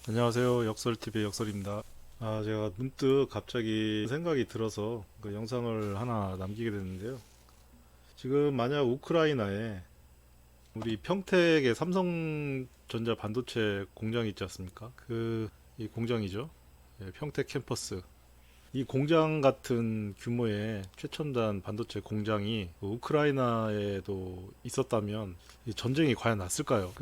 안녕하세요. 역설TV의 역설입니다. 제가 문득 갑자기 생각이 들어서 그 영상을 하나 남기게 됐는데요. 지금 만약 우크라이나에 우리 평택의 삼성전자 반도체 공장이 있지 않습니까? 이 공장이죠. 예, 평택 캠퍼스. 이 공장 같은 규모의 최첨단 반도체 공장이 우크라이나에도 있었다면 이 전쟁이 과연 났을까요?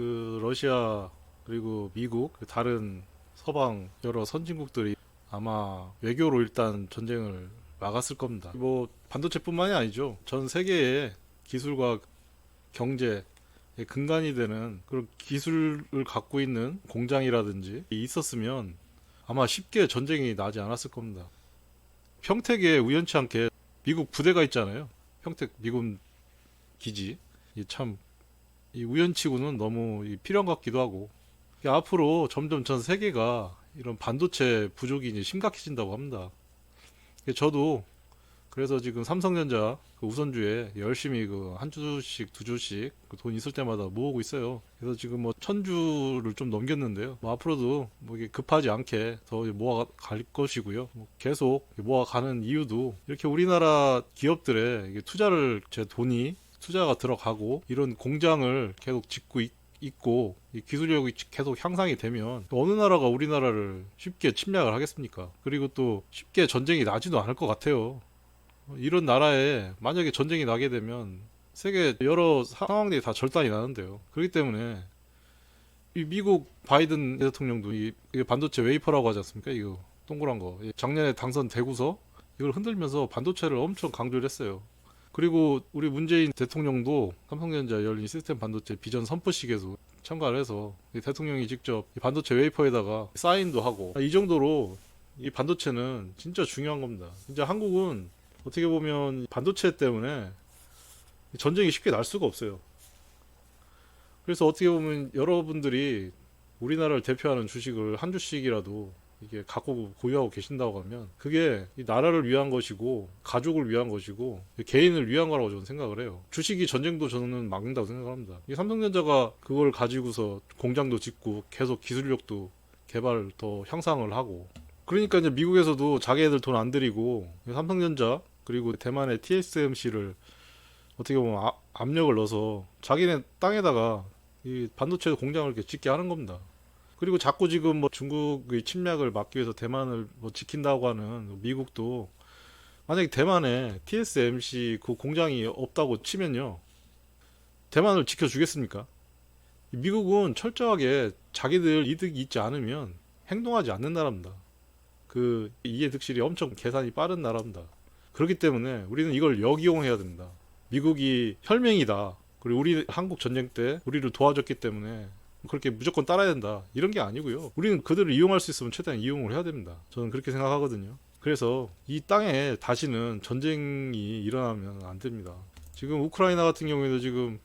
러시아 그리고 미국 다른 서방 여러 선진국들이 아마 외교로 일단 전쟁을 막았을 겁니다. 뭐 반도체뿐만이 아니죠. 전 세계의 기술과 경제의 근간이 되는 그런 기술을 갖고 있는 공장이라든지 있었으면 아마 쉽게 전쟁이 나지 않았을 겁니다. 평택에 우연치 않게 미국 부대가 있잖아요. 평택 미군 기지. 참, 이 우연치고는 너무 필요한 것 같기도 하고. 앞으로 점점 전 세계가 이런 반도체 부족이 이제 심각해진다고 합니다. 저도 그래서 지금 삼성전자 그 우선주에 열심히 한 주씩 두 주씩 그돈 있을 때마다 모으고 있어요. 그래서 지금 뭐 1000주를 좀 넘겼는데요. 뭐 앞으로도 뭐 이게 급하지 않게 더 모아갈 것이고요. 뭐 계속 모아가는 이유도 이렇게 우리나라 기업들의 이게 제 돈이 투자가 들어가고 이런 공장을 계속 짓고 있고 이 기술력이 계속 향상이 되면 어느 나라가 우리나라를 쉽게 침략을 하겠습니까? 그리고 또 쉽게 전쟁이 나지도 않을 것 같아요. 이런 나라에 만약에 전쟁이 나게 되면 세계 여러 상황들이 다 절단이 나는데요. 그렇기 때문에 이 미국 바이든 대통령도 이게 반도체 웨이퍼라고 하지 않습니까? 이거 동그란 거. 작년에 당선되고서 이걸 흔들면서 반도체를 엄청 강조를 했어요. 그리고 우리 문재인 대통령도 삼성전자 열린 시스템 반도체 비전 선포식에서 참가를 해서 대통령이 직접 반도체 웨이퍼에다가 사인도 하고 이 정도로 이 반도체는 진짜 중요한 겁니다. 진짜 한국은 어떻게 보면 반도체 때문에 전쟁이 쉽게 날 수가 없어요. 그래서 어떻게 보면 여러분들이 우리나라를 대표하는 주식을 한 주씩이라도 이게 갖고 고유하고 계신다고 하면 그게 이 나라를 위한 것이고 가족을 위한 것이고 개인을 위한 거라고 저는 생각을 해요. 주식이 전쟁도 저는 막는다고 생각합니다. 이 삼성전자가 그걸 가지고서 공장도 짓고 계속 기술력도 개발 더 향상을 하고 그러니까 이제 미국에서도 자기네들 돈 안 들이고 삼성전자 그리고 대만의 TSMC를 어떻게 보면 압력을 넣어서 자기네 땅에다가 이 반도체 공장을 이렇게 짓게 하는 겁니다. 그리고 자꾸 지금 뭐 중국의 침략을 막기 위해서 대만을 뭐 지킨다고 하는 미국도 만약에 대만에 TSMC 그 공장이 없다고 치면요. 대만을 지켜주겠습니까? 미국은 철저하게 자기들 이득이 있지 않으면 행동하지 않는 나라입니다. 이해득실이 엄청 계산이 빠른 나라입니다. 그렇기 때문에 우리는 이걸 역이용해야 됩니다. 미국이 혈맹이다. 그리고 우리 한국 전쟁 때 우리를 도와줬기 때문에 그렇게 무조건 따라야 된다. 이런 게 아니고요. 우리는 그들을 이용할 수 있으면 최대한 이용을 해야 됩니다. 저는 그렇게 생각하거든요. 그래서 이 땅에 다시는 전쟁이 일어나면 안 됩니다. 지금 우크라이나 같은 경우에도 지금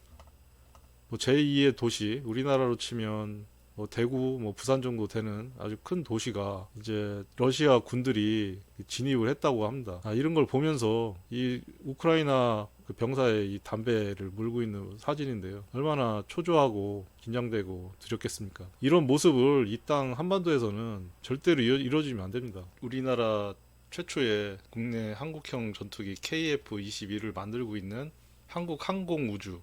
뭐 제2의 도시, 우리나라로 치면 뭐 대구, 뭐 부산 정도 되는 아주 큰 도시가 이제 러시아 군들이 진입을 했다고 합니다. 이런 걸 보면서 이 우크라이나 그 병사의 이 담배를 물고 있는 사진인데요. 얼마나 초조하고 긴장되고 두렵겠습니까? 이런 모습을 이 땅 한반도에서는 절대로 이루어지면 안 됩니다. 우리나라 최초의 국내 한국형 전투기 KF-21을 만들고 있는 한국항공우주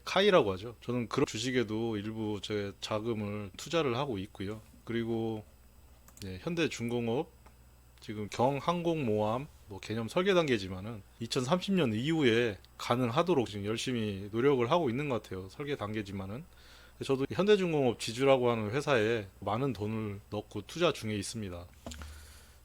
카이라고 하죠. 저는 그런 주식에도 일부 제 자금을 투자를 하고 있고요. 그리고 현대중공업 지금 경항공모함 뭐 개념 설계 단계지만은 2030년 이후에 가능하도록 지금 열심히 노력을 하고 있는 것 같아요. 설계 단계지만은 저도 현대중공업 지주라고 하는 회사에 많은 돈을 넣고 투자 중에 있습니다.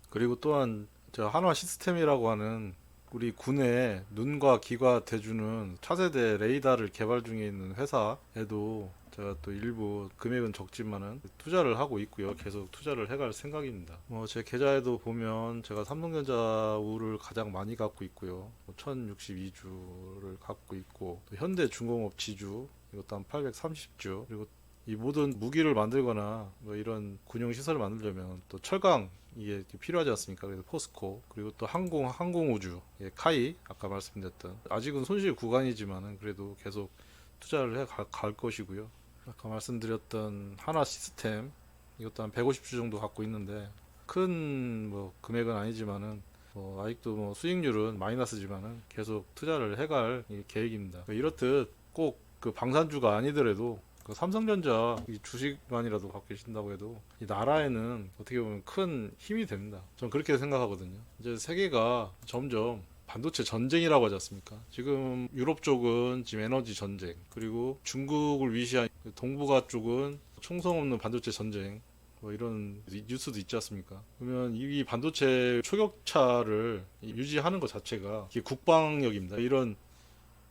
그리고 또한 저 한화 시스템이라고 하는 우리 군에 눈과 귀가 돼주는 차세대 레이더를 개발 중에 있는 회사에도 제가 또 일부 금액은 적지만은 투자를 하고 있고요. 계속 투자를 해갈 생각입니다. 제 계좌에도 보면 제가 삼성전자 우를 가장 많이 갖고 있고요. 1062주를 갖고 있고 또 현대중공업 지주 이것도 한 830주 그리고 이 모든 무기를 만들거나 뭐 이런 군용 시설을 만들려면 또 철강 이게 필요하지 않습니까? 그래서 포스코 그리고 또 항공우주 카이 아까 말씀드렸던 아직은 손실 구간이지만은 그래도 계속 투자를 해 갈 것이고요. 아까 말씀드렸던 하나 시스템 이것도 한 150주 정도 갖고 있는데 큰 뭐 금액은 아니지만은 아직도 뭐 수익률은 마이너스지만은 계속 투자를 해갈 계획입니다. 이렇듯 꼭 그 방산주가 아니더라도 그 삼성전자 이 주식만이라도 갖고 계신다고 해도 이 나라에는 어떻게 보면 큰 힘이 됩니다. 저는 그렇게 생각하거든요. 이제 세계가 점점 반도체 전쟁이라고 하지 않습니까? 지금 유럽 쪽은 지금 에너지 전쟁, 그리고 중국을 위시한 동북아 쪽은 총성 없는 반도체 전쟁, 뭐 이런 뉴스도 있지 않습니까? 그러면 이 반도체 초격차를 유지하는 것 자체가 이게 국방력입니다. 이런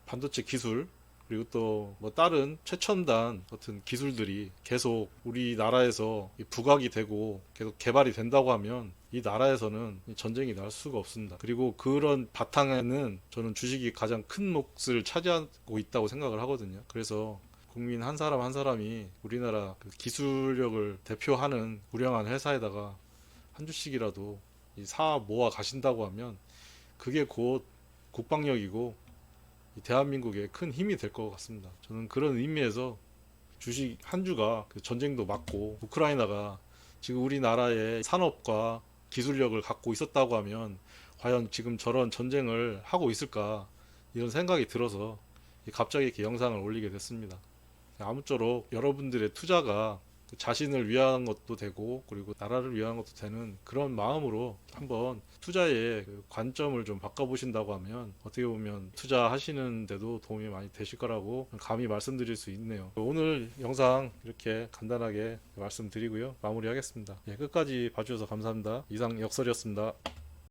반도체 기술, 그리고 또 뭐 다른 최첨단 같은 기술들이 계속 우리나라에서 부각이 되고 계속 개발이 된다고 하면 이 나라에서는 전쟁이 날 수가 없습니다. 그리고 그런 바탕에는 저는 주식이 가장 큰 몫을 차지하고 있다고 생각을 하거든요. 그래서 국민 한 사람 한 사람이 우리나라 그 기술력을 대표하는 우량한 회사에다가 한 주씩이라도 사 모아 가신다고 하면 그게 곧 국방력이고 이 대한민국에 큰 힘이 될 것 같습니다. 저는 그런 의미에서 주식 한 주가 그 전쟁도 막고 우크라이나가 지금 우리나라의 산업과 기술력을 갖고 있었다고 하면 과연 지금 저런 전쟁을 하고 있을까 이런 생각이 들어서 갑자기 이렇게 영상을 올리게 됐습니다. 아무쪼록 여러분들의 투자가 자신을 위한 것도 되고 그리고 나라를 위한 것도 되는 그런 마음으로 한번 투자의 그 관점을 좀 바꿔보신다고 하면 어떻게 보면 투자하시는데도 도움이 많이 되실 거라고 감히 말씀드릴 수 있네요. 오늘 영상 이렇게 간단하게 말씀드리고요. 마무리하겠습니다. 끝까지 봐주셔서 감사합니다. 이상 역설이었습니다.